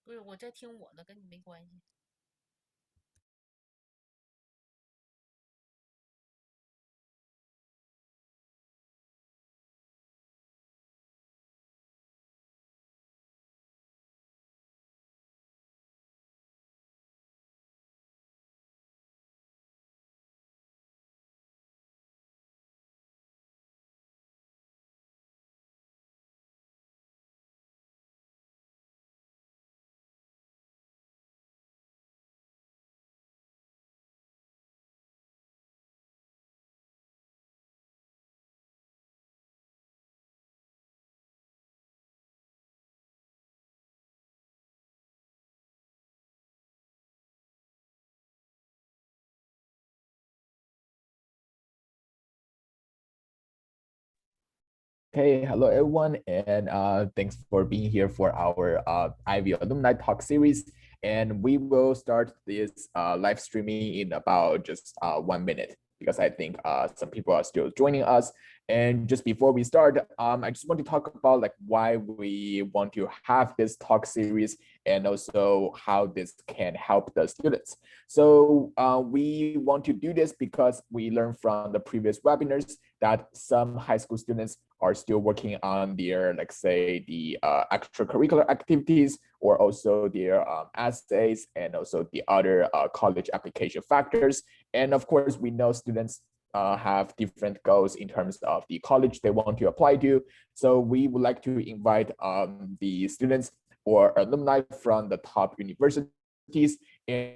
不是我在听我的，跟你没关系。Okay, hello everyone, and thanks for being here for our Ivy Alumni Talk series. And we will start this live streaming in about just 1 minute because I think some people are still joining us. And just before we start, I just want to talk about like why we want to have this talk series and also how this can help the students. So we want to do this because we learned from the previous webinars that some high school students are still working on their, like say, the extracurricular activities or also their essays and also the other college application factors. And of course, we know students have different goals in terms of the college they want to apply to. So we would like to invite the students or alumni from the top universities and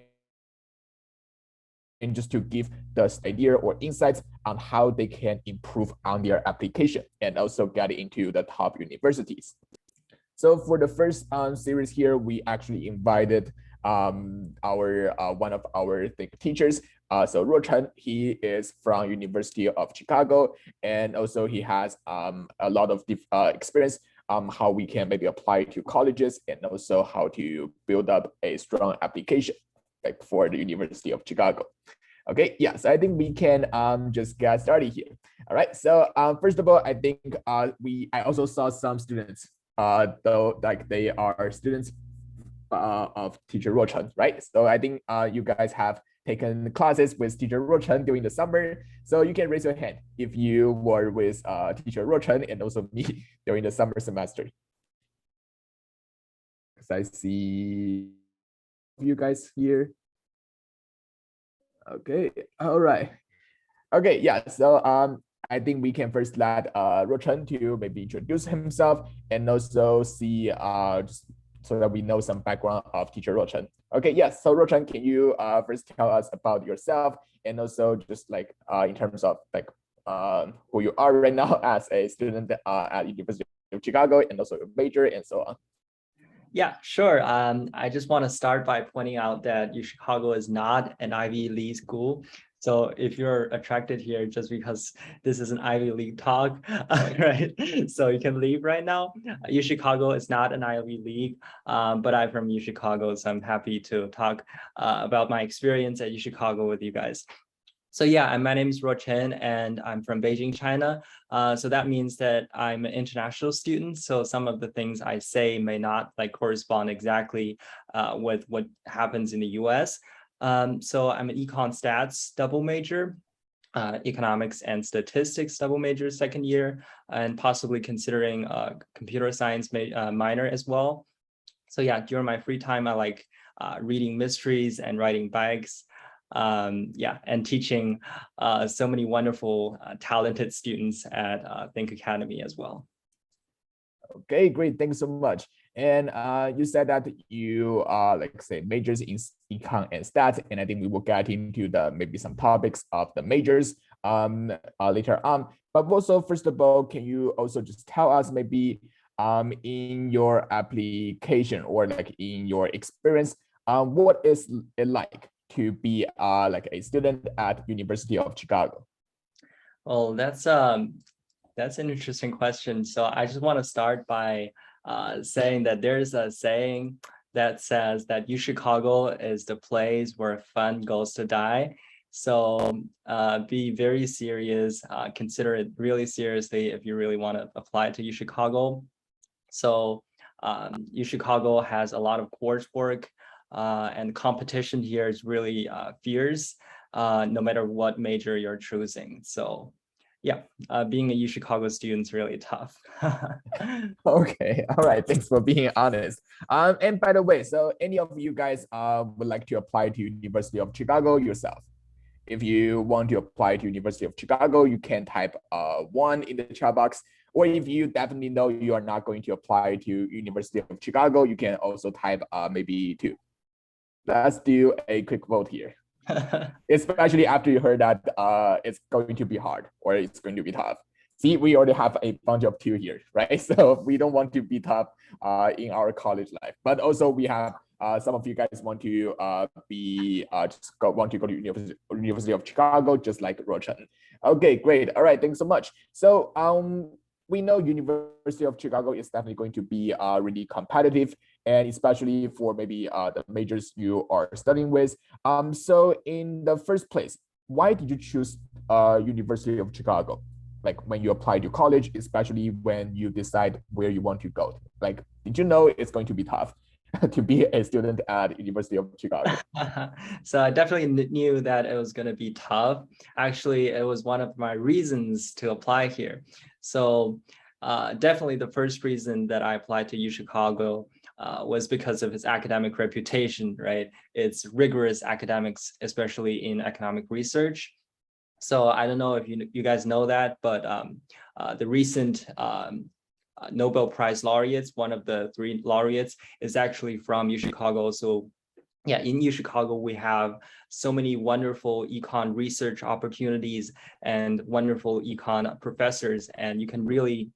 just to give the idea or insights on how they can improve on their application and also get into the top universities. So for the first series here, we actually invited our one of our teachers. So Ruochen, he is from University of Chicago, and also he has a lot of experience how we can maybe apply to colleges and also how to build up a strong application like for the University of Chicago. Okay, yeah, so I think we can just get started here. All right, so first of all, I think I also saw some students, though like they are students of teacher Ruochen, right? So I think you guys have taken classes with teacher Ruochen during the summer. So you can raise your hand if you were with teacher Ruochen and also me during the summer semester. Because I see you guys here. Okay, all right. Okay, yeah, so I think we can first let Ruochen to maybe introduce himself and also see just so that we know some background of teacher Ruochen. Okay, yes, so Ruochen, can you first tell us about yourself and also just like in terms of like who you are right now as a student at University of Chicago and also your major and so on. Yeah, sure. I just want to start by pointing out that UChicago is not an Ivy League school. So if you're attracted here just because this is an Ivy League talk, right? So you can leave right now. UChicago is not an Ivy League, but I'm from UChicago, so I'm happy to talk about my experience at UChicago with you guys. So yeah, my name is Ruochen and I'm from Beijing, China. So that means that I'm an international student. So some of the things I say may not like correspond exactly with what happens in the US. So I'm an econ stats double major, economics and statistics double major second year, and possibly considering computer science minor as well. So yeah, during my free time, I like reading mysteries and riding bikes. Yeah, and teaching so many wonderful, talented students at Think Academy as well. Okay, great. Thanks so much. And you said that you like say majors in econ and stats, and I think we will get into the maybe some topics of the majors later on. But also, first of all, can you also just tell us maybe in your application or like in your experience, what is it like to be like a student at University of Chicago? Well, that's an interesting question. So I just want to start by saying that there's a saying that says that UChicago is the place where fun goes to die. So be very serious, consider it really seriously if you really want to apply to UChicago. So UChicago has a lot of coursework, and competition here is really fierce, no matter what major you're choosing. So yeah, being a UChicago student is really tough. Okay, all right, thanks for being honest. And by the way, so any of you guys would like to apply to University of Chicago yourself? If you want to apply to University of Chicago, you can type 1 in the chat box. Or if you definitely know you are not going to apply to University of Chicago, you can also type maybe 2. Let's do a quick vote here. Especially after you heard that it's going to be hard or it's going to be tough. See, we already have a bunch of 2 here, right? So we don't want to be tough in our college life. But also we have some of you guys want to want to go to University of Chicago, just like Ruochen. Okay, great. All right, thanks so much. So we know University of Chicago is definitely going to be really competitive, and especially for maybe the majors you are studying with. So in the first place, why did you choose University of Chicago? Like when you apply to college, especially when you decide where you want to go? Like, did you know it's going to be tough to be a student at University of Chicago? So I definitely knew that it was going to be tough. Actually, it was one of my reasons to apply here. So definitely the first reason that I applied to UChicago was because of its academic reputation, right? It's rigorous academics, especially in economic research. So I don't know if you guys know that, but the recent Nobel Prize laureates, one of the 3 laureates is actually from UChicago. So yeah, in UChicago, we have so many wonderful econ research opportunities and wonderful econ professors, and you can really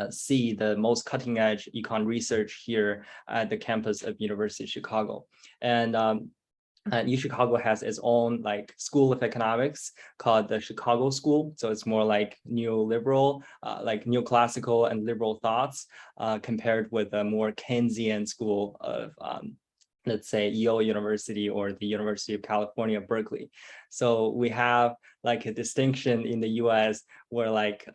see the most cutting edge econ research here at the campus of University of Chicago. And UChicago has its own like school of economics called the Chicago School. So it's more like neoliberal, like neoclassical and liberal thoughts compared with a more Keynesian school of let's say Yale University or the University of California, Berkeley. So we have like a distinction in the US where like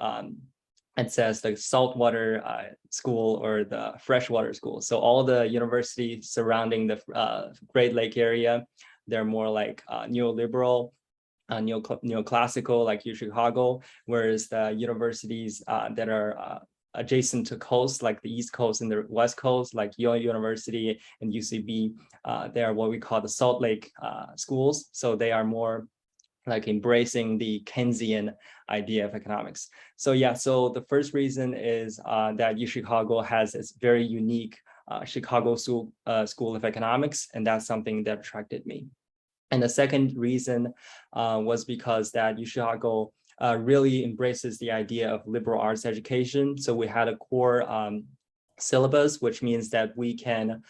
it says the saltwater school or the freshwater school. So all the universities surrounding the Great Lake area, they're more like neoliberal, neoclassical like UChicago, whereas the universities that are adjacent to coast, like the East Coast and the West Coast, like Yale University and UCB, they are what we call the Salt Lake schools. So they are more like embracing the Keynesian idea of economics. So yeah, so the first reason is that UChicago has its very unique Chicago School of Economics, and that's something that attracted me. And the second reason was because that UChicago really embraces the idea of liberal arts education. So we had a core syllabus, which means that we can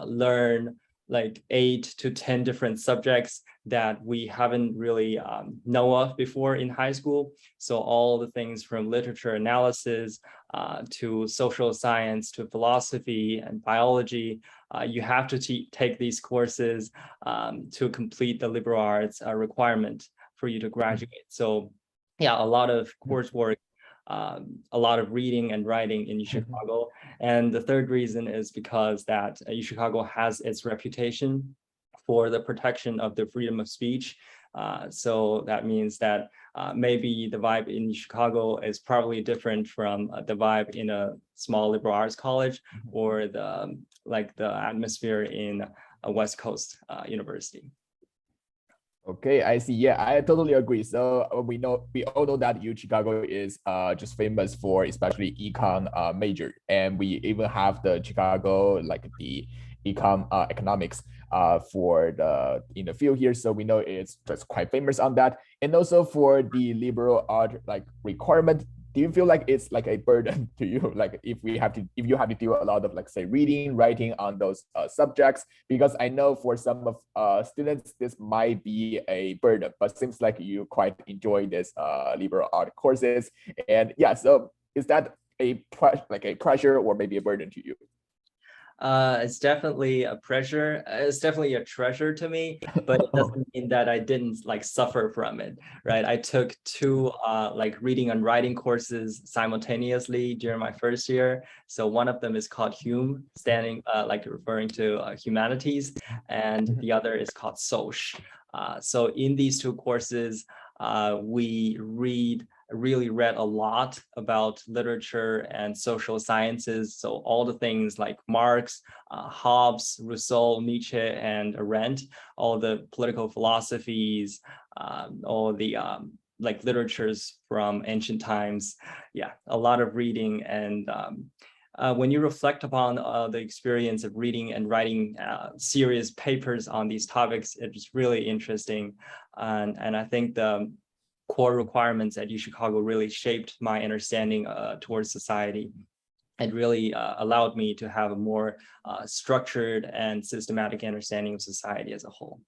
learn like 8 to 10 different subjects that we haven't really know of before in high school. So all the things from literature analysis to social science to philosophy and biology, you have to take these courses to complete the liberal arts requirement for you to graduate. So yeah, a lot of coursework, a lot of reading and writing in UChicago. And the third reason is because that UChicago has its reputation for the protection of the freedom of speech. So that means that maybe the vibe in Chicago is probably different from the vibe in a small liberal arts college or the atmosphere in a West Coast university. Okay, I see. Yeah, I totally agree. So we all know that UChicago is just famous for especially econ major, and we even have the Chicago like the econ economics for in the field here. So we know it's just quite famous on that, and also for the liberal art like requirement. Do you feel like it's like a burden to you? Like if you have to do a lot of like say reading, writing on those subjects? Because I know for some of students this might be a burden, but seems like you quite enjoy this liberal art courses. And yeah, so is that a pressure or maybe a burden to you? It's definitely a pressure. It's definitely a treasure to me, but it doesn't mean that I didn't like suffer from it, right? I took two like reading and writing courses simultaneously during my first year. So one of them is called Hume, standing like referring to humanities, and the other is called Soc. So in these two courses, we really read a lot about literature and social sciences. So all the things like Marx, Hobbes, Rousseau, Nietzsche, and Arendt, all the political philosophies, all the like literatures from ancient times. Yeah, a lot of reading. And when you reflect upon the experience of reading and writing serious papers on these topics, it's really interesting. And I think the core requirements at UChicago really shaped my understanding towards society. It really allowed me to have a more structured and systematic understanding of society as a whole.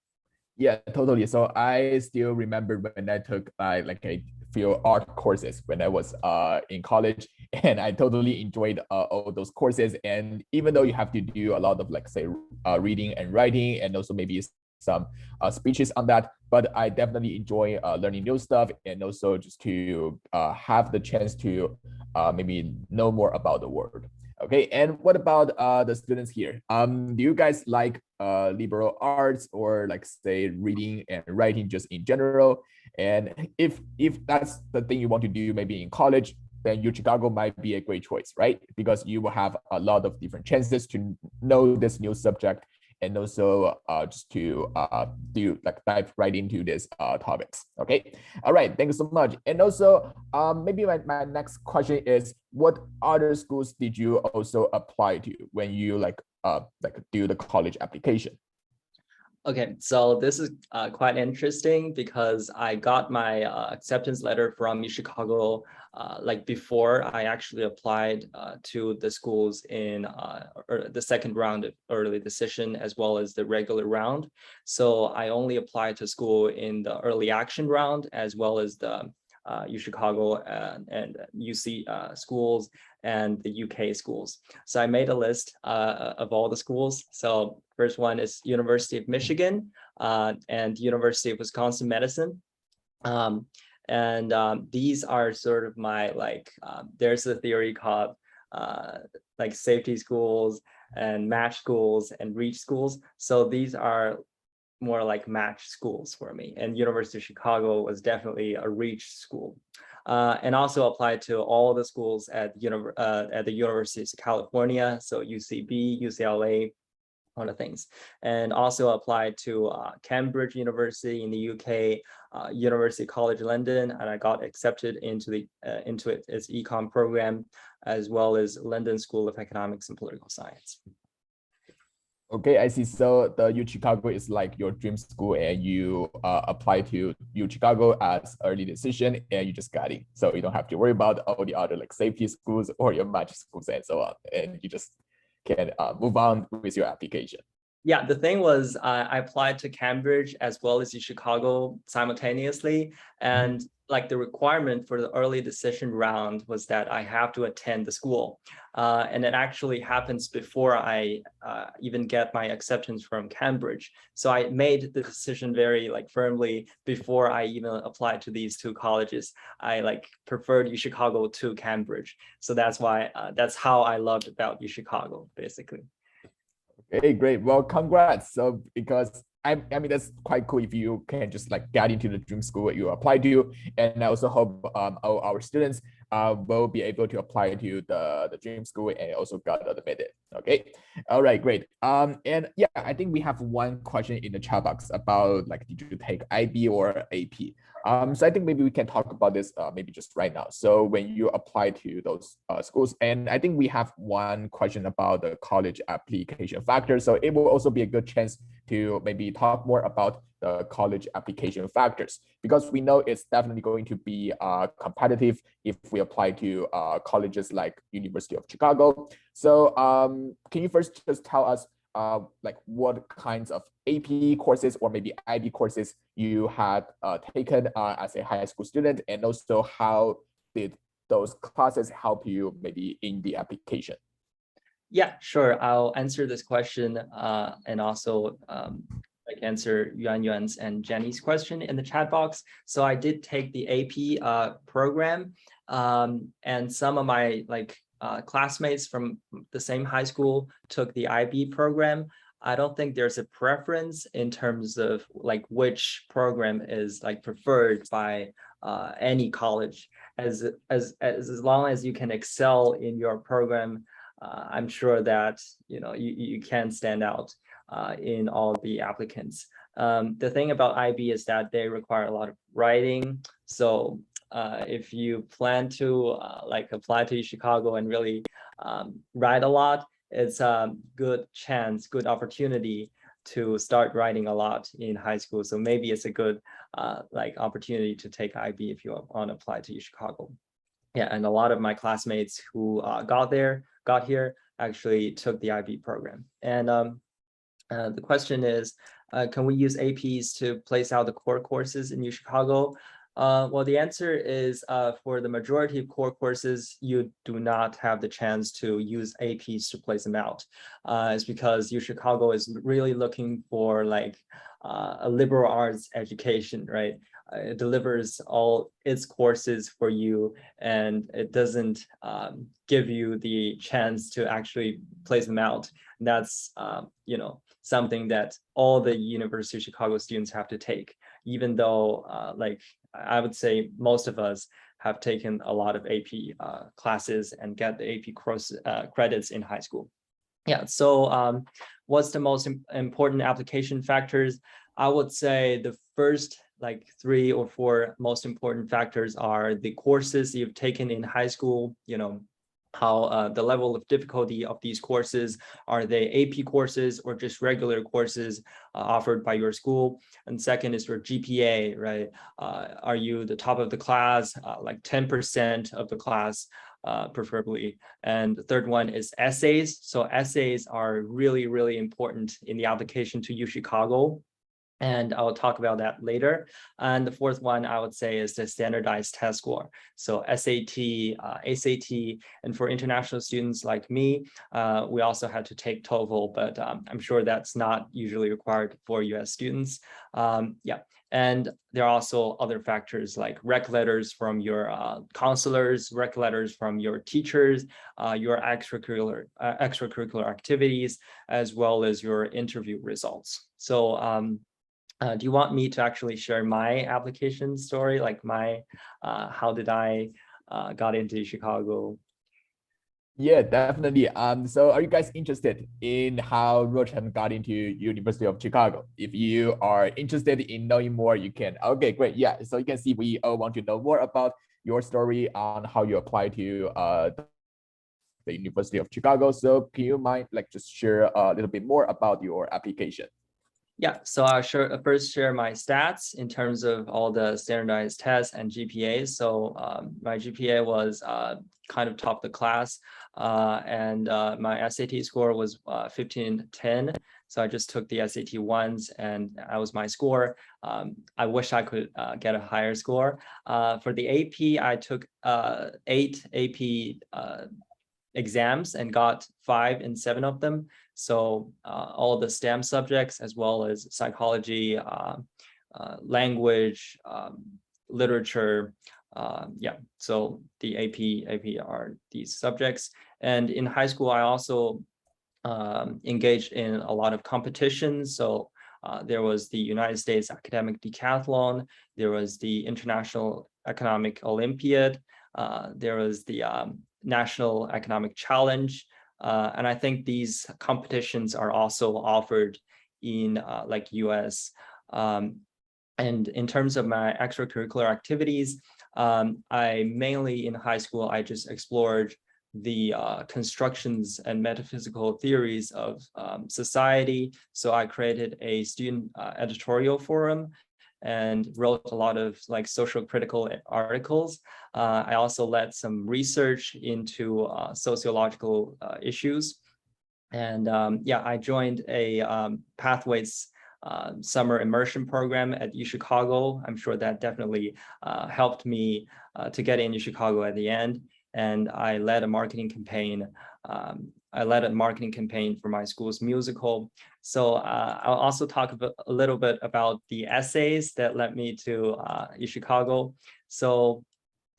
Yeah, totally. So I still remember when I took like a few art courses when I was in college, and I totally enjoyed all those courses. And even though you have to do a lot of like say reading and writing, and also maybe some speeches on that, but I definitely enjoy learning new stuff, and also just to have the chance to maybe know more about the world. Okay, and what about the students here? Do you guys like liberal arts, or like say reading and writing just in general? And if that's the thing you want to do maybe in college, then UChicago might be a great choice, right? Because you will have a lot of different chances to know this new subject, and also just to do like dive right into these topics. Okay, all right, thank you so much. And also maybe my next question is, what other schools did you also apply to when you like do the college application? Okay, so this is quite interesting because I got my acceptance letter from UChicago like before I actually applied to the schools in the second round of early decision as well as the regular round. So I only applied to school in the early action round as well as the UChicago and UC schools and the UK schools. So I made a list of all the schools. So first one is University of Michigan and University of Wisconsin-Madison. These are sort of my like, there's a theory called like safety schools and match schools and reach schools. So these are more like match schools for me, and University of Chicago was definitely a reach school. And also applied to all the schools at the Universities of California, so UCB, UCLA, all the things. And also applied to Cambridge University in the UK, University College London, and I got accepted into its econ program, as well as London School of Economics and Political Science. Okay, I see. So the UChicago is like your dream school, and you apply to UChicago as early decision, and you just got it. So you don't have to worry about all the other like safety schools or your match schools and so on, and you just can move on with your application. Yeah, the thing was I applied to Cambridge as well as UChicago simultaneously, and like the requirement for the early decision round was that I have to attend the school, and it actually happens before I even get my acceptance from Cambridge. So I made the decision very like firmly before I even applied to these two colleges. I like preferred UChicago to Cambridge, so that's why that's how I loved about UChicago basically. Okay, great. Well, congrats. So because I mean, that's quite cool if you can just like get into the dream school you apply to. And I also hope our students will be able to apply to the dream school and also got admitted. Okay. All right, great. And yeah, I think we have one question in the chat box about like, did you take IB or AP? So I think maybe we can talk about this maybe just right now. So when you apply to those schools, and I think we have one question about the college application factor. So it will also be a good chance to maybe talk more about the college application factors, because we know it's definitely going to be competitive if we apply to colleges like University of Chicago. So can you first just tell us like what kinds of AP courses or maybe IB courses you had taken as a high school student, and also how did those classes help you maybe in the application? Yeah, sure. I'll answer this question and also answer Yuan's and Jenny's question in the chat box. So I did take the AP program, and some of my classmates from the same high school took the IB program. I don't think there's a preference in terms of which program is preferred by any college. As long as you can excel in your program, I'm sure that you can stand out in all the applicants. The thing about IB is that they require a lot of writing. So if you plan to apply to UChicago and really write a lot, it's a good chance, good opportunity to start writing a lot in high school. So maybe it's a good opportunity to take IB if you want to apply to UChicago. Yeah, and a lot of my classmates who got here actually took the IB program. And the question is, can we use APs to place out the core courses in UChicago? Well, the answer is for the majority of core courses, you do not have the chance to use APs to place them out. It's because UChicago is really looking for a liberal arts education, right? It delivers all its courses for you, and it doesn't give you the chance to actually place them out. And that's something that all the University of Chicago students have to take, even though I would say most of us have taken a lot of AP classes and get the AP course credits in high school. Yeah, so what's the most important application factors? I would say the first 3 or 4 most important factors are the courses you've taken in high school, how the level of difficulty of these courses. Are they AP courses or just regular courses offered by your school? And second is your GPA, right? Are you the top of the class, 10% of the class, preferably? And the third one is essays. So essays are really, really important in the application to UChicago. And I'll talk about that later. And the fourth one I would say is the standardized test score. So SAT, ACT, and for international students like me, we also had to take TOEFL, but I'm sure that's not usually required for US students. Yeah, and there are also other factors like rec letters from your counselors, rec letters from your teachers, your extracurricular activities, as well as your interview results. So do you want me to actually share my application story, how did I got into Chicago? Yeah, definitely. So are you guys interested in how Ruochen got into University of Chicago? If you are interested in knowing more, you can. Okay, great. Yeah, so you can see we all want to know more about your story on how you apply to the University of Chicago. So can you mind just share a little bit more about your application? Yeah, so I'll first share my stats in terms of all the standardized tests and GPAs. So my GPA was kind of top of the class, and my SAT score was 1510. So I just took the SAT ones, and that was my score. I wish I could get a higher score. For the AP, I took 8 AP exams and got 5 in 7 of them. So all the STEM subjects, as well as psychology, language, literature. Yeah, so the AP are these subjects. And in high school, I also engaged in a lot of competitions. So there was the United States Academic Decathlon, there was the International Economic Olympiad, there was the National Economic Challenge. And I think these competitions are also offered in US. And in terms of my extracurricular activities, I mainly in high school, I just explored the constructions and metaphysical theories of society. So I created a student editorial forum and wrote a lot of social critical articles. I also led some research into sociological issues. And yeah, I joined a Pathways summer immersion program at UChicago. I'm sure that definitely helped me to get in UChicago at the end. and I led a marketing campaign. For my school's musical. So I'll also talk a little bit about the essays that led me to UChicago. So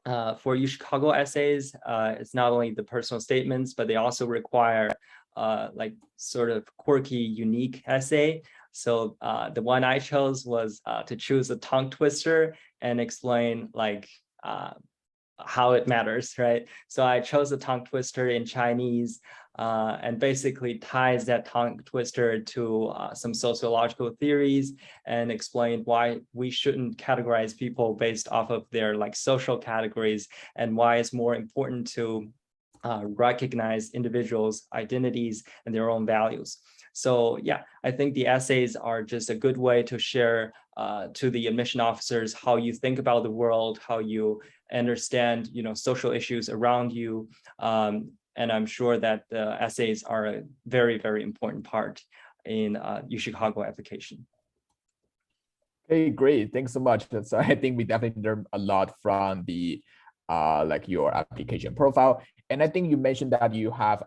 for UChicago essays, it's not only the personal statements, but they also require like sort of quirky, unique essay. So the one I chose was to choose a tongue twister and explain like how it matters, right? So I chose a tongue twister in Chinese and basically ties that tongue twister to some sociological theories and explained why we shouldn't categorize people based off of their like social categories and why it's more important to recognize individuals' identities and their own values. So yeah, I think the essays are just a good way to share to the admission officers how you think about the world, how you understand, social issues around you. And I'm sure that the essays are a very, very important part in UChicago application. Okay, great. Thanks so much. So I think we definitely learned a lot from the like your application profile. And I think you mentioned that you have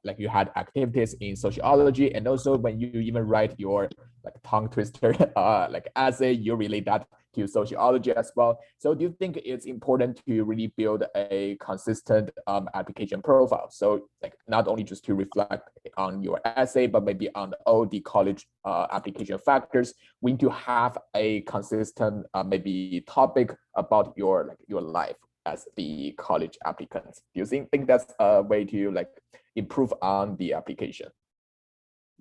like you had activities in sociology, and also when you even write your like tongue twister like essay, you relate that to sociology as well. So do you think it's important to really build a consistent application profile? So like not only just to reflect on your essay, but maybe on all the college application factors, we need to have a consistent maybe topic about your life as the college applicants. Do you think that's a way to like improve on the application?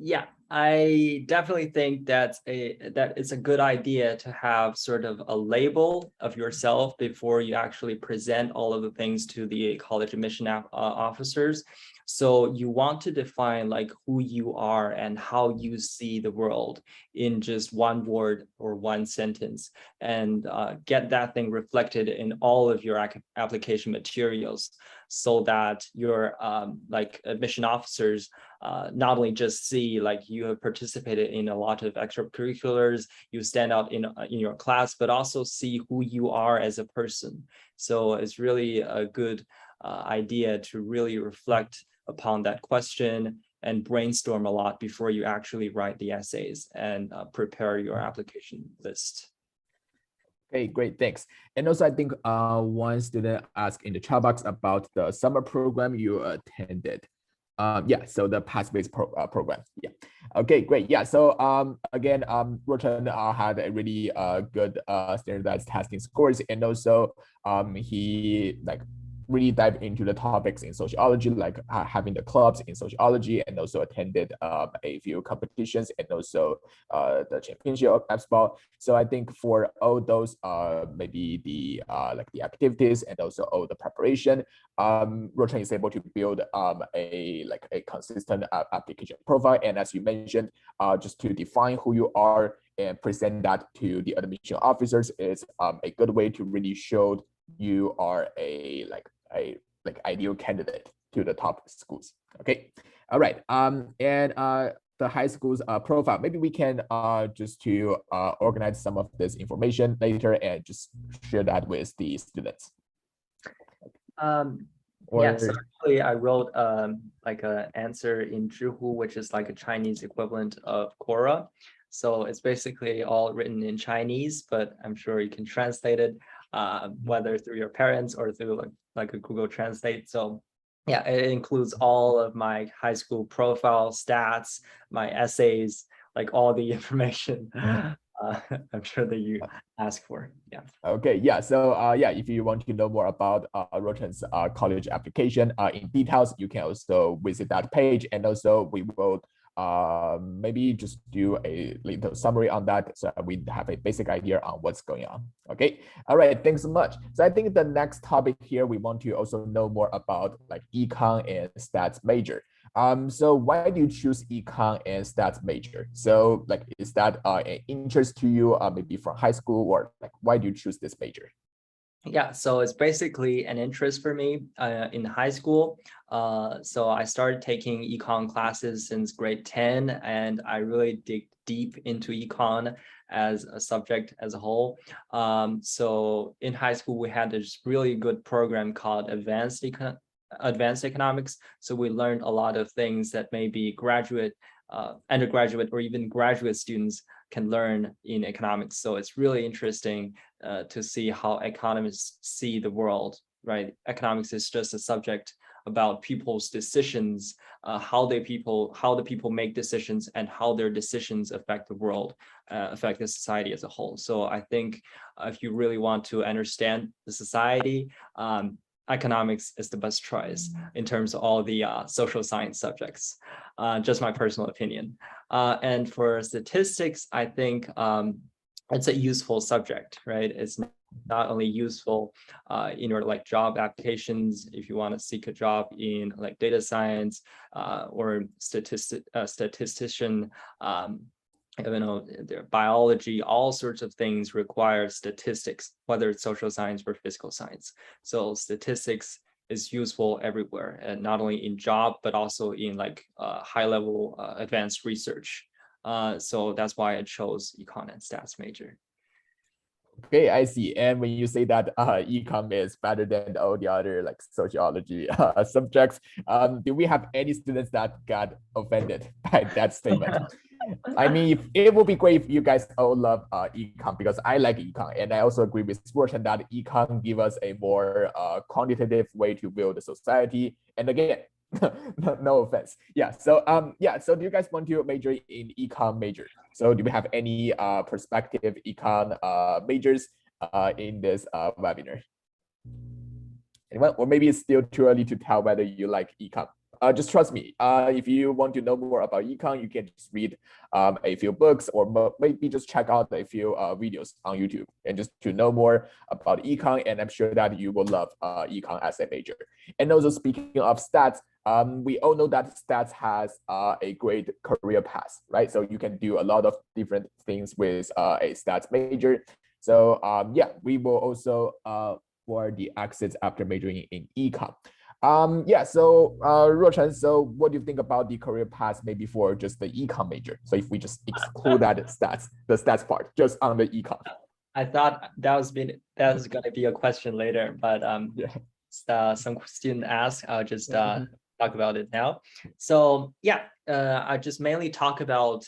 Yeah, I definitely think that it's a good idea to have sort of a label of yourself before you actually present all of the things to the college admission officers. So you want to define like who you are and how you see the world in just one word or one sentence, and get that thing reflected in all of your application materials, so that your like admission officers not only just see like you have participated in a lot of extracurriculars, you stand out in your class, but also see who you are as a person. So it's really a good idea to really reflect upon that question and brainstorm a lot before you actually write the essays and prepare your application list. Okay, great, thanks. And also I think one student asked in the chat box about the summer program you attended. Yeah, so the pass-based program. Yeah. Okay, great. Yeah. So again, Ruochen had a really good standardized testing scores, and also he like really dive into the topics in sociology, like having the clubs in sociology, and also attended a few competitions, and also the championship as well. So I think for all those maybe the like the activities and also all the preparation, Ruochen is able to build a consistent application profile. And as you mentioned, just to define who you are and present that to the admission officers is a good way to really show you are a ideal candidate to the top schools. Okay, all right. And the high school's profile, maybe we can just to organize some of this information later and just share that with the students. Yeah, so actually I wrote like an answer in Zhihu, which is like a Chinese equivalent of Quora. So it's basically all written in Chinese, but I'm sure you can translate it whether through your parents or through like a Google Translate. So yeah, it includes all of my high school profile stats, my essays, like all the information I'm sure that you ask for. Yeah. Okay. Yeah. So yeah, if you want to know more about Ruochen's college application in details, you can also visit that page, and also we will maybe just do a little summary on that so we have a basic idea on what's going on. Okay. All right. Thanks so much. So I think the next topic here, we want to also know more about like econ and stats major. So why do you choose econ and stats major? So like, is that an interest to you maybe from high school, or like why do you choose this major? Yeah, so it's basically an interest for me in high school. So I started taking econ classes since grade 10, and I really dig deep into econ as a subject as a whole. So in high school, we had this really good program called Advanced Economics. So we learned a lot of things that maybe graduate, undergraduate, or even graduate students can learn in economics. So it's really interesting to see how economists see the world, right? Economics is just a subject about people's decisions, how the people make decisions, and how their decisions affect the world, affect the society as a whole. So I think if you really want to understand the society, economics is the best choice in terms of all the social science subjects, just my personal opinion. And for statistics, I think it's a useful subject, right? It's not only useful in your like job applications, if you want to seek a job in like data science or statistician, their biology, all sorts of things require statistics, whether it's social science or physical science. So statistics is useful everywhere, and not only in job, but also in like high level advanced research. So that's why I chose econ and stats major. Okay, I see. And when you say that econ is better than all the other like sociology subjects, do we have any students that got offended by that statement? I mean, it would be great if you guys all love econ, because I like econ, and I also agree with Ruochen that econ give us a more quantitative way to build the society. And again, no offense. Yeah. So So do you guys want to major in econ major? So do we have any prospective econ majors in this webinar? Anyone? Or maybe it's still too early to tell whether you like econ. Just trust me. If you want to know more about econ, you can just read a few books, or maybe just check out a few videos on YouTube, and just to know more about econ. And I'm sure that you will love econ as a major. And also, speaking of stats, we all know that stats has a great career path, right? So you can do a lot of different things with a stats major. So we will also for the exits after majoring in econ. So Ruochen, so what do you think about the career path maybe for just the econ major? So if we just exclude the stats part, just on the econ. I thought that was going to be a question later, but some student asked, I'll just talk about it now. So I just mainly talk about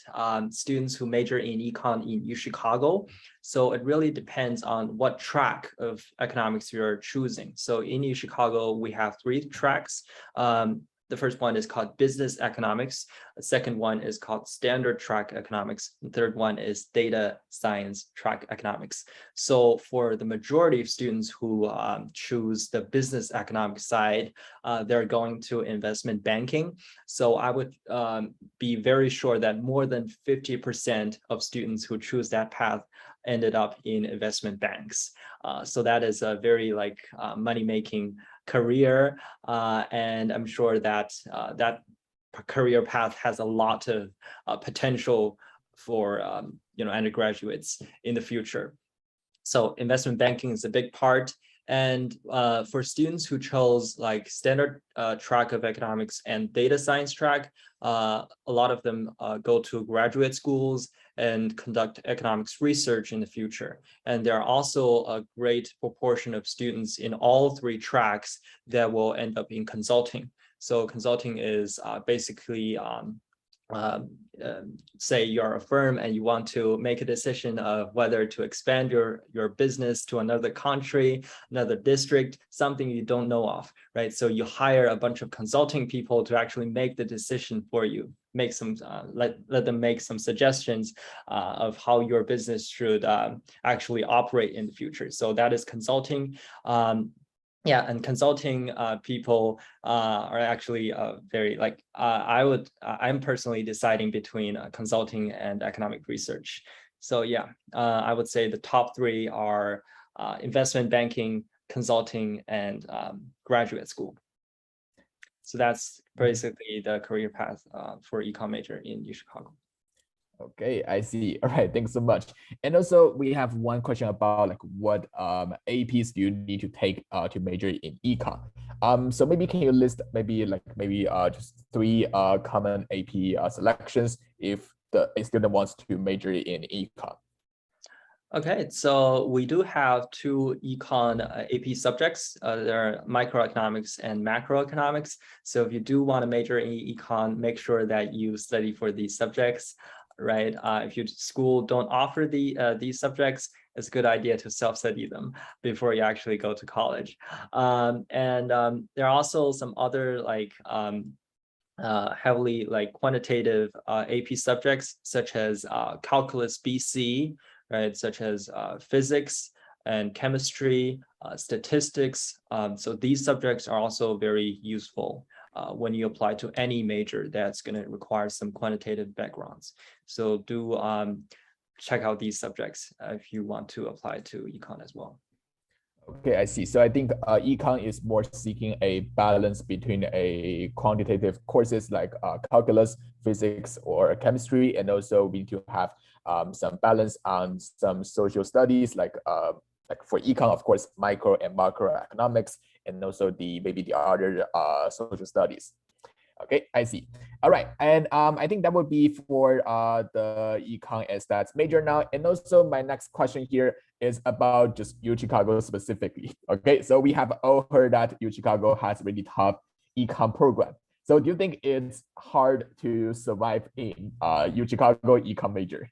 students who major in econ in UChicago. So it really depends on what track of economics you're choosing. So in UChicago, we have 3 tracks. The first one is called business economics. The second one is called standard track economics. The third one is data science track economics. So for the majority of students who choose the business economics side, they're going to investment banking. So I would be very sure that more than 50% of students who choose that path ended up in investment banks. So that is a very money-making career, and I'm sure that that career path has a lot of potential for undergraduates in the future. So investment banking is a big part. And for students who chose like standard track of economics and data science track, a lot of them go to graduate schools and conduct economics research in the future. And there are also a great proportion of students in all 3 tracks that will end up in consulting. So consulting is basically say you're a firm and you want to make a decision of whether to expand your business to another country, another district, something you don't know of, right? So you hire a bunch of consulting people to actually make the decision for you, make some let them make some suggestions of how your business should actually operate in the future. So that is consulting. And consulting people are actually very I'm personally deciding between consulting and economic research. So I would say the top 3 are investment banking, consulting, and graduate school. So that's basically the career path for econ major in UChicago. Okay, I see. All right, thanks so much. And also, we have one question about what APs do you need to take to major in econ? So maybe can you list maybe just 3 common AP selections if a student wants to major in econ? Okay, so we do have two econ AP subjects. There are microeconomics and macroeconomics. So if you do want to major in econ, make sure that you study for these subjects, right? If your school don't offer these subjects, it's a good idea to self-study them before you actually go to college. There are also some other heavily quantitative AP subjects such as calculus BC, right? Such as physics and chemistry, statistics. So these subjects are also very useful when you apply to any major that's going to require some quantitative backgrounds. So do check out these subjects if you want to apply to econ as well. Okay, I see. So I think econ is more seeking a balance between a quantitative courses like calculus, physics, or chemistry, and also we need to have some balance on some social studies like for econ, of course, micro and macroeconomics, and also maybe the other social studies. Okay, I see. All right, and I think that would be for the econ and stats major now. And also my next question here is about just UChicago specifically. Okay, so we have all heard that UChicago has really tough econ program. So do you think it's hard to survive in UChicago econ major?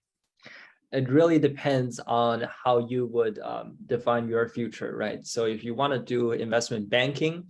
It really depends on how you would define your future, right? So if you want to do investment banking,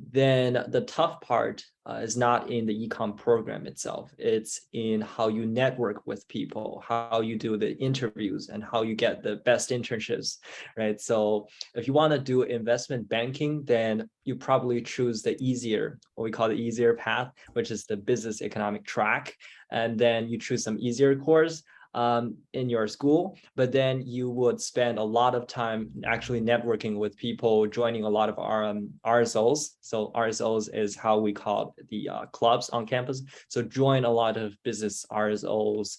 then the tough part is not in the econ program itself. It's in how you network with people, how you do the interviews, and how you get the best internships, right? So if you want to do investment banking, then you probably choose the easier, what we call the easier path, which is the business economic track. And then you choose some easier course in your school, but then you would spend a lot of time actually networking with people, joining a lot of RSOs. So RSOs is how we call the clubs on campus. So join a lot of business RSOs,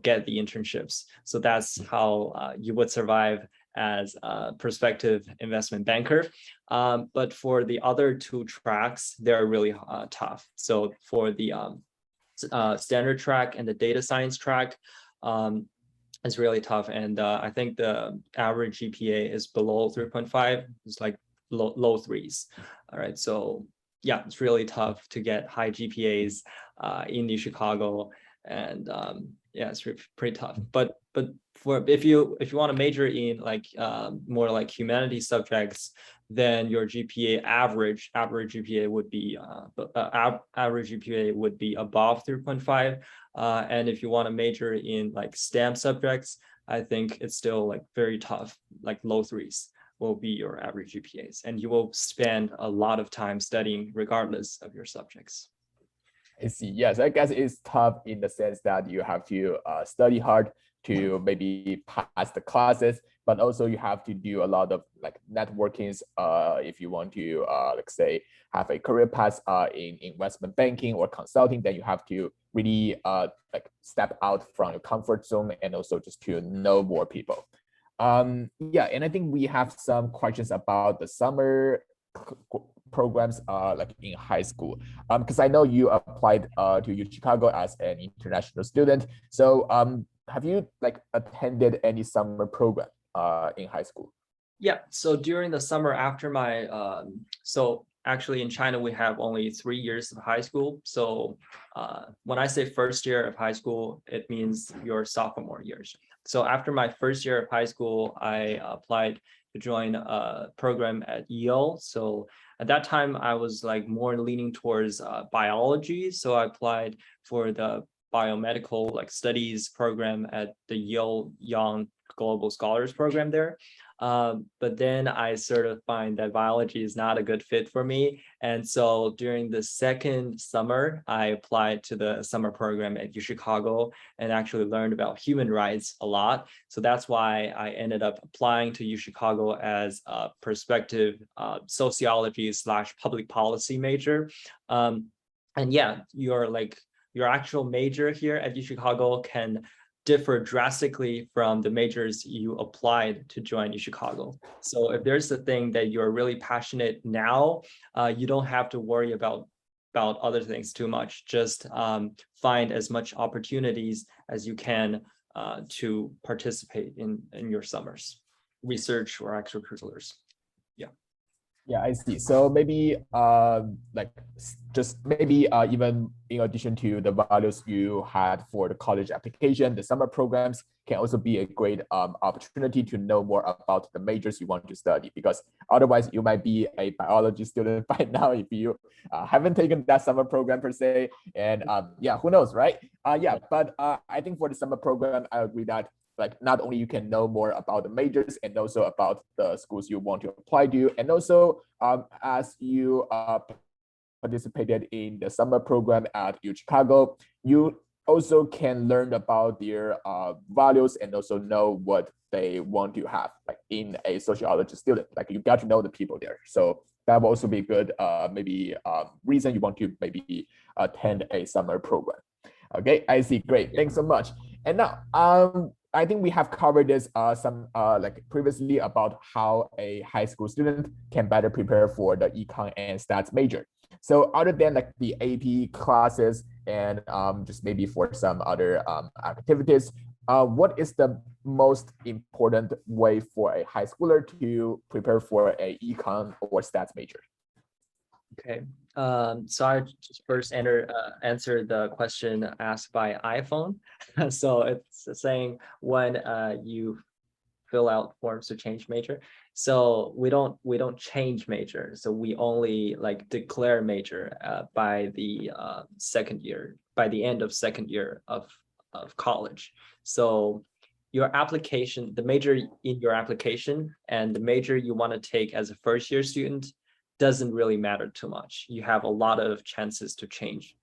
get the internships. So that's how you would survive as a prospective investment banker. But for the other two tracks, they're really tough. So for the standard track and the data science track, it's really tough. And I think the average GPA is below 3.5. It's like low threes. All right. So yeah, it's really tough to get high GPAs in UChicago. And yeah, it's pretty tough. But for if you want to major in more like humanities subjects, then your GPA average GPA would be average GPA would be above 3.5. And if you want to major in like STEM subjects, I think it's still like very tough, like low threes will be your average GPAs, and you will spend a lot of time studying regardless of your subjects. I see. Yes, I guess it's tough in the sense that you have to study hard to maybe pass the classes, but also you have to do a lot of like networkings if you want to let's say have a career path in investment banking or consulting. Then you have to really like step out from your comfort zone and also just to know more people. Yeah, and I think we have some questions about the summer programs like in high school, because I know you applied to UChicago as an international student. So have you like attended any summer program in high school? Yeah, so during the summer after my so actually in China we have only 3 years of high school. So when I say first year of high school, it means your sophomore years. So after my first year of high school, I applied to join a program at Yale. So at that time, I was like more leaning towards biology. So I applied for the biomedical like studies program at the Yale Young Global Scholars Program there. But then I sort of find that biology is not a good fit for me. And so during the second summer, I applied to the summer program at UChicago and actually learned about human rights a lot. So that's why I ended up applying to UChicago as a prospective sociology / public policy major. And yeah, your actual major here at UChicago can differ drastically from the majors you applied to join UChicago. So if there's a thing that you're really passionate now, you don't have to worry about other things too much. Just find as much opportunities as you can to participate in your summers, research or extracurriculars. Yeah, I see. So maybe like just maybe even in addition to the values you had for the college application, the summer programs can also be a great opportunity to know more about the majors you want to study, because otherwise you might be a biology student by now if you haven't taken that summer program per se. And yeah, who knows, right? Yeah, but I think for the summer program, I agree that like not only you can know more about the majors and also about the schools you want to apply to, and also as you participated in the summer program at UChicago, you also can learn about their values and also know what they want to have, like in a sociology student, like you got to know the people there. So that will also be a good maybe reason you want to maybe attend a summer program. Okay, I see. Great. Thanks so much. And now I think we have covered this some like previously about how a high school student can better prepare for the econ and stats major. So other than like the AP classes and just maybe for some other activities, what is the most important way for a high schooler to prepare for a econ or stats major? Okay, so I just first answer the question asked by iPhone. So it's saying when you fill out forms to change major. So we don't change major. So we only like declare major by the second year, by the end of second year of college. So your application, the major in your application and the major you want to take as a first year student doesn't really matter too much. You have a lot of chances to change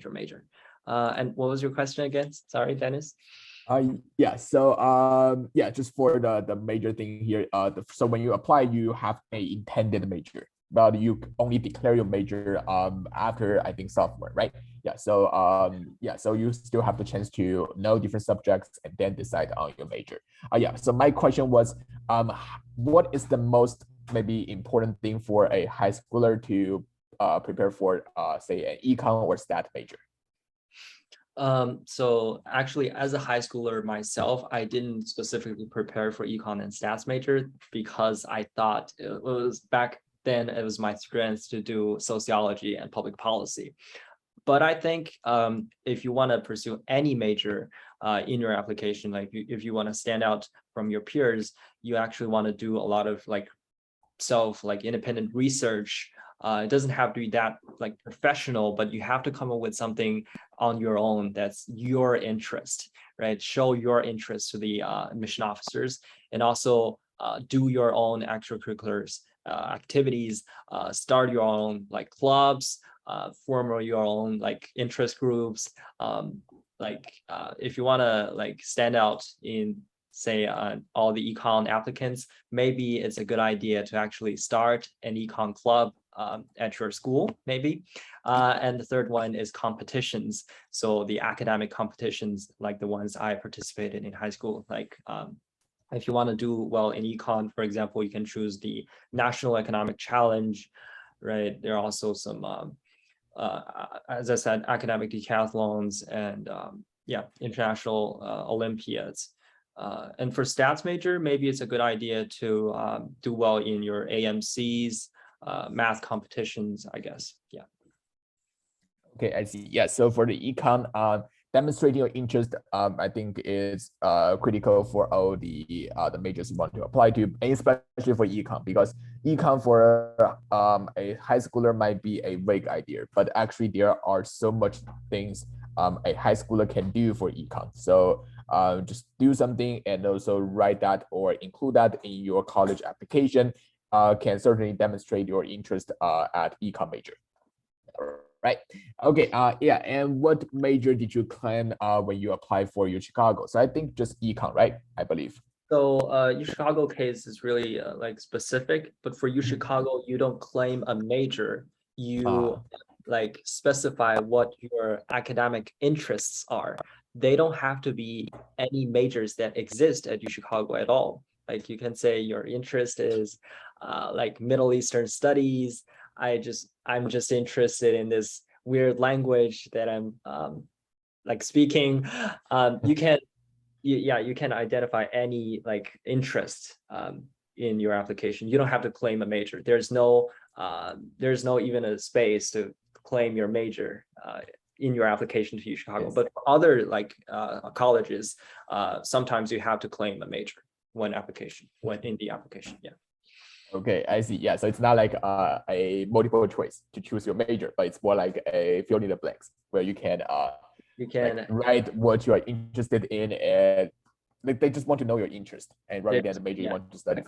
your major. And what was your question again? Sorry, Dennis. Yeah, so yeah, just for the major thing here, so when you apply, you have a intended major, but you only declare your major after I think sophomore, right? Yeah, so yeah, so you still have the chance to know different subjects and then decide on your major. Yeah, so my question was, what is the most maybe important thing for a high schooler to prepare for say an econ or stat major? So actually, as a high schooler myself, I didn't specifically prepare for econ and stats major because I thought it was back then it was my strength to do sociology and public policy. But I think if you want to pursue any major in your application, like if you want to stand out from your peers, you actually want to do a lot of like independent research. It doesn't have to be that like professional, but you have to come up with something on your own that's your interest, right? Show your interest to the admission officers, and also do your own extracurriculars activities, start your own like clubs, form your own like interest groups. If you want to like stand out in say all the econ applicants, maybe it's a good idea to actually start an econ club at your school, maybe. And the third one is competitions. So the academic competitions, like the ones I participated in high school, like if you want to do well in econ, for example, you can choose the National Economic Challenge, right? There are also some, as I said, academic decathlons and yeah, international Olympiads. And for stats major, maybe it's a good idea to do well in your AMCs, math competitions, I guess. Yeah. Okay, I see. Yeah, so for the econ, demonstrating your interest, I think is critical for all the majors you want to apply to, and especially for econ, because econ for a high schooler might be a vague idea, but actually there are so much things a high schooler can do for econ. So just do something and also write that or include that in your college application can certainly demonstrate your interest at econ major. Right. Okay. Yeah. And what major did you claim when you applied for UChicago? So I think just econ, right? I believe. So UChicago case is really like specific, but for UChicago, you don't claim a major. You like specify what your academic interests are. They don't have to be any majors that exist at UChicago at all. Like you can say your interest is like Middle Eastern studies. I'm just interested in this weird language that I'm like speaking. You can you can identify any like interest in your application. You don't have to claim a major. There's no even a space to claim your major in your application to UChicago. Yes. But for other like colleges, sometimes you have to claim a major when in the application. Yeah. Okay, I see. Yeah, so it's not like a multiple choice to choose your major, but it's more like a fill in the blanks where you can like write what you are interested in, and like they just want to know your interest and rather than the major you want to study.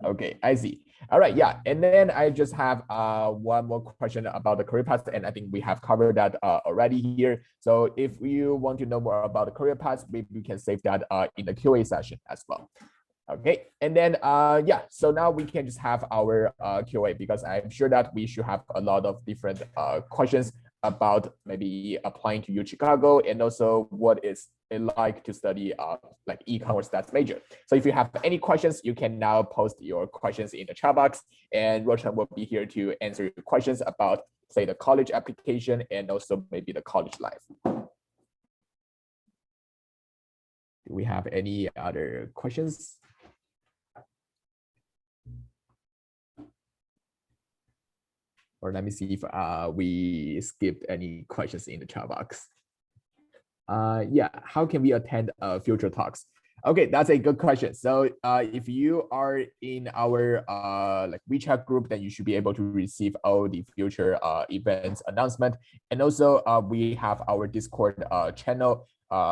Okay, I see. All right, yeah. And then I just have one more question about the career path, and I think we have covered that already here. So if you want to know more about the career path, maybe we can save that in the QA session as well. Okay, and then yeah, so now we can just have our QA, because I'm sure that we should have a lot of different questions about maybe applying to UChicago, and also what is it like to study like econ or stats major. So if you have any questions, you can now post your questions in the chat box, and Ruochen will be here to answer your questions about, say, the college application and also maybe the college life. Do we have any other questions? Or let me see if we skipped any questions in the chat box. Yeah, how can we attend future talks? Okay, that's a good question. So if you are in our like WeChat group, then you should be able to receive all the future events announcement. And also we have our Discord channel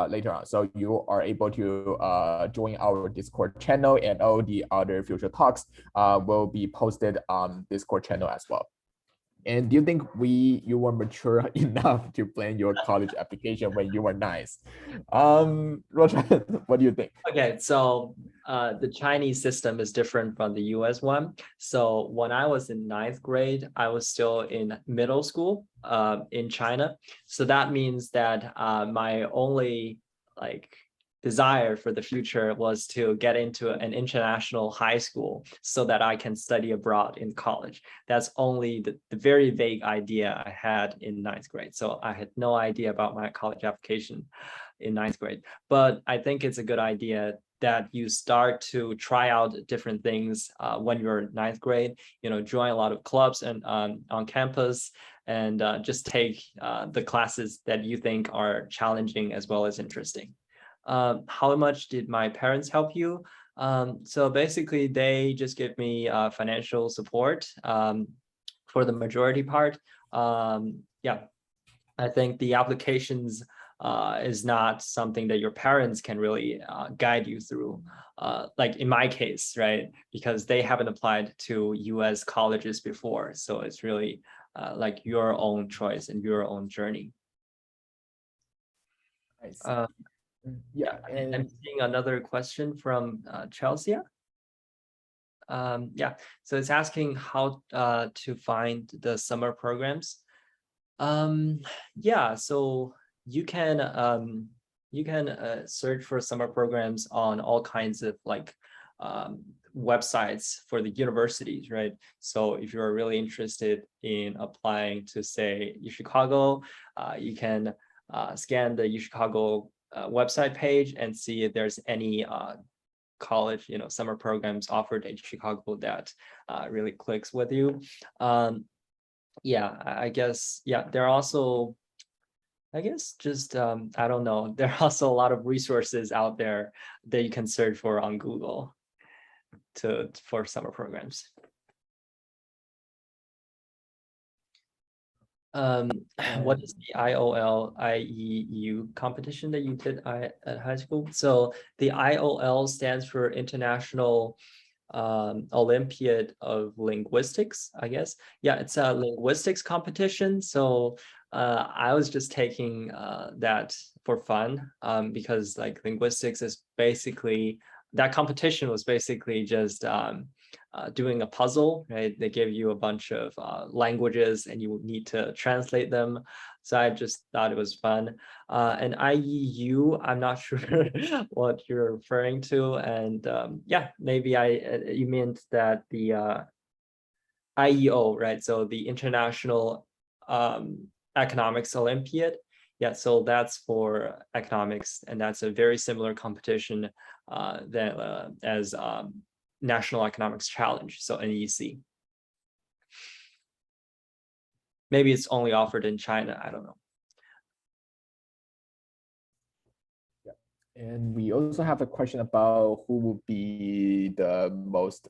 later on. So you are able to join our Discord channel, and all the other future talks will be posted on Discord channel as well. And do you think you were mature enough to plan your college application when you were nice? Ruochen, what do you think? Okay, so the Chinese system is different from the US one. So when I was in 9th grade, I was still in middle school in China. So that means that my only like desire for the future was to get into an international high school so that I can study abroad in college. That's only the very vague idea I had in 9th grade. So I had no idea about my college application in 9th grade. But I think it's a good idea that you start to try out different things when you're in 9th grade, join a lot of clubs and on campus, and just take the classes that you think are challenging as well as interesting. How much did my parents help you? So basically, they just give me financial support for the majority part. Yeah, I think the applications is not something that your parents can really guide you through. Like in my case, right? Because they haven't applied to US colleges before. So it's really like your own choice and your own journey. Yeah, and I'm seeing another question from Chelsea. Yeah, so it's asking how to find the summer programs. Yeah, so you can search for summer programs on all kinds of like websites for the universities, right? So if you're really interested in applying to, say, UChicago, you can scan the UChicago website page and see if there's any college, summer programs offered at Chicago that really clicks with you. Yeah, I guess, yeah, there are also, I guess, just, I don't know, there are also a lot of resources out there that you can search for on Google for summer programs. What is the IOL-IEU competition that you did at high school? So the IOL stands for International Olympiad of Linguistics, I guess. Yeah, it's a linguistics competition. So I was just taking that for fun because like linguistics is basically, that competition was basically just doing a puzzle, right? They give you a bunch of languages and you need to translate them. So I just thought it was fun. And IEU, I'm not sure what you're referring to. And yeah, maybe you meant that the IEO, right? So the International Economics Olympiad. yeah, so that's for economics, and that's a very similar competition as National Economics Challenge, so NEC. Maybe it's only offered in China, I don't know. And we also have a question about who would be the most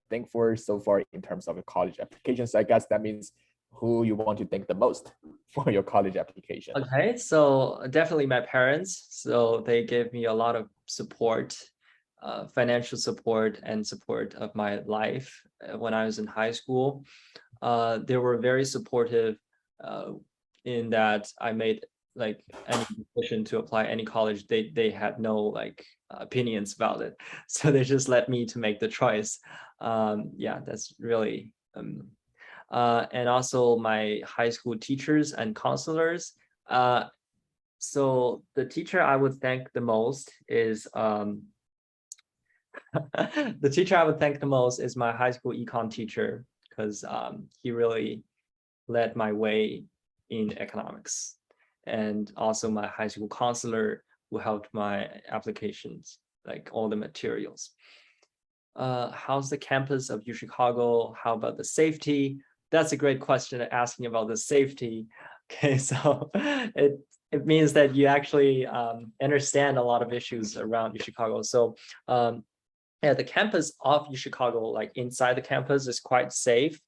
thankful so far in terms of your college applications. I guess that means who you want to thank the most for your college application. Okay, so definitely my parents. So they gave me a lot of support, financial support and support of my life when I was in high school. They were very supportive in that I made like any decision to apply any college. They had no like opinions about it. So they just let me to make the choice. Yeah, that's really and also my high school teachers and counselors. So the teacher I would thank the most is the teacher I would thank the most is my high school econ teacher, because he really led my way in economics, and also my high school counselor who helped my applications, like all the materials. How's the campus of UChicago? How about the safety? That's a great question, asking about the safety. Okay, so it means that you actually understand a lot of issues around UChicago. So yeah, the campus of UChicago, like inside the campus, is quite safe.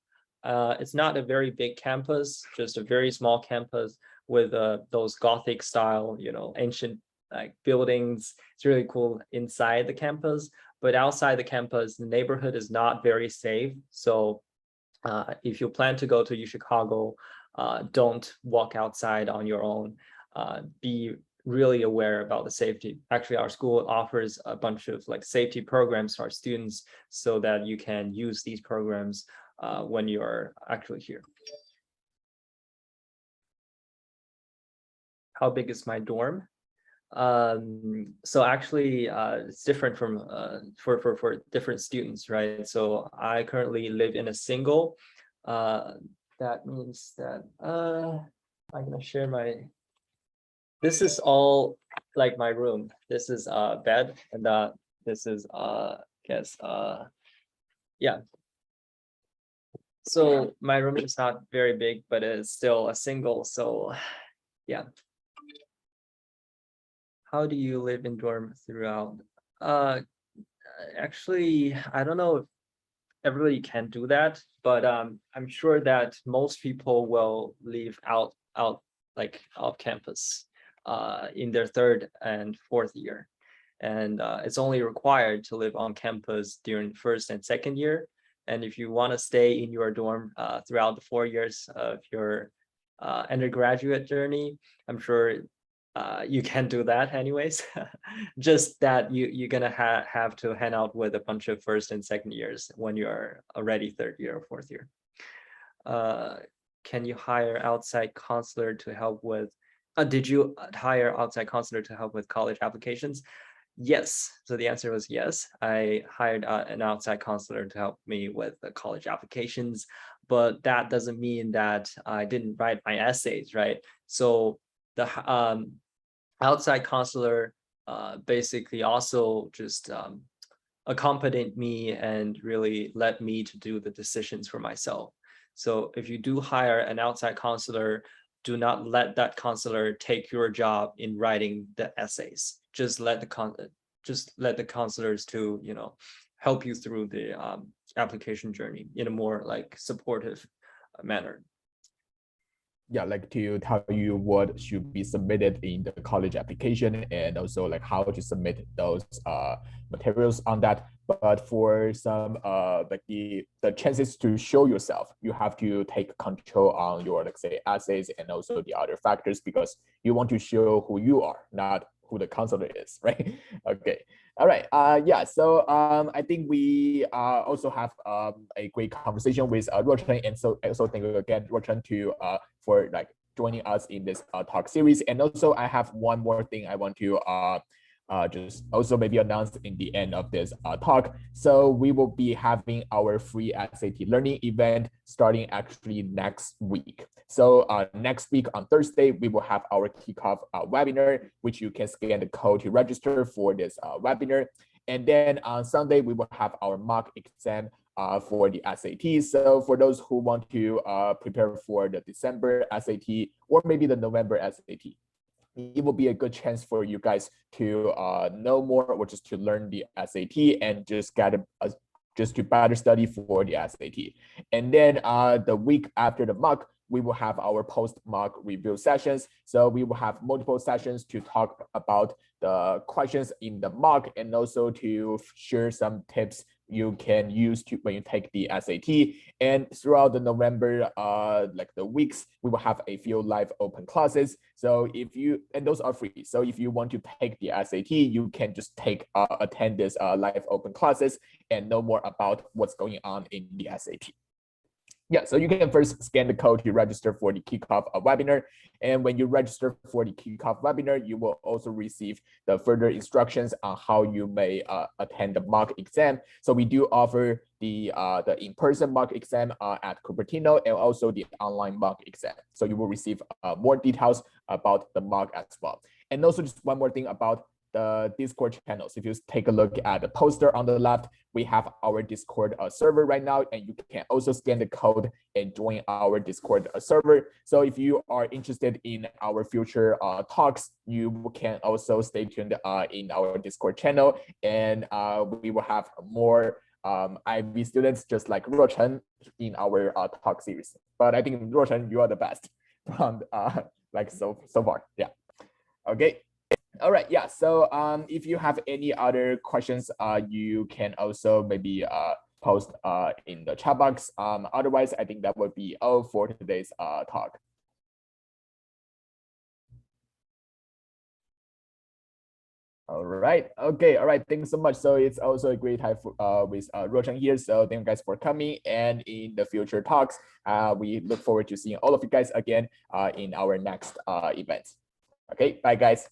It's not a very big campus, just a very small campus with those Gothic style, ancient like buildings. It's really cool inside the campus, but outside the campus, the neighborhood is not very safe. So if you plan to go to UChicago, don't walk outside on your own. Be really aware about the safety. Actually, our school offers a bunch of like safety programs for our students so that you can use these programs when you're actually here. How big is my dorm? So actually it's different from for different students, right? So I currently live in a single. That means that I'm gonna share my, this is all like my room. This is bed, and this is yeah. So my room is not very big, but it's still a single, so yeah. How do you live in dorm throughout? Actually, I don't know if everybody can do that, but I'm sure that most people will live out like off campus in their third and fourth year, and it's only required to live on campus during first and second year. And if you want to stay in your dorm throughout the 4 years of your undergraduate journey, I'm sure you can do that anyways. Just that you're gonna have to hang out with a bunch of first and second years when you're already third year or fourth year. Can you hire outside counselor to help with? Did you hire outside counselor to help with college applications? Yes. So the answer was yes. I hired an outside counselor to help me with the college applications, but that doesn't mean that I didn't write my essays, right? So the outside counselor basically also just accompanied me and really led me to do the decisions for myself. So if you do hire an outside counselor, do not let that counselor take your job in writing the essays. Just let the counselors to help you through the application journey in a more like supportive manner. Yeah, like to tell you what should be submitted in the college application, and also like how to submit those materials on that. But for some like the chances to show yourself, you have to take control on your, like say, essays and also the other factors, because you want to show who you are, not who the counselor is, right? Okay. All right. Yeah. So I think we also have a great conversation with Ruochen, and so also thank you again, Ruochen, for like joining us in this talk series. And also, I have one more thing I want to just also maybe announce in the end of this talk. So we will be having our free SAT learning event starting actually next week. So next week on Thursday, we will have our kickoff webinar, which you can scan the code to register for this webinar. And then on Sunday, we will have our mock exam for the SAT. So for those who want to prepare for the December SAT or maybe the November SAT, it will be a good chance for you guys to know more or just to learn the SAT and just get just to better study for the SAT. And then the week after the mock, we will have our post-mock review sessions. So we will have multiple sessions to talk about the questions in the mock and also to share some tips you can use to when you take the SAT. And throughout the November, like the weeks, we will have a few live open classes. So if you, and those are free. So if you want to take the SAT, you can just attend this live open classes and know more about what's going on in the SAT. Yeah, so you can first scan the code to register for the kickoff webinar. And when you register for the kickoff webinar, you will also receive the further instructions on how you may attend the mock exam. So we do offer the in-person mock exam at Cupertino and also the online mock exam. So you will receive more details about the mock as well. And also just one more thing about the Discord channels. If you take a look at the poster on the left, we have our Discord server right now, and you can also scan the code and join our Discord server. So if you are interested in our future talks, you can also stay tuned in our Discord channel, and we will have more IB students just like Ruochen in our talk series. But I think Ruochen, you are the best from like so far. Yeah. Okay. All right, yeah, so if you have any other questions, you can also maybe post in the chat box. Otherwise, I think that would be all for today's talk. All right, okay, all right, thanks so much. So it's also a great time with Ruochen here. So thank you guys for coming, and in the future talks, we look forward to seeing all of you guys again in our next event. Okay, bye guys.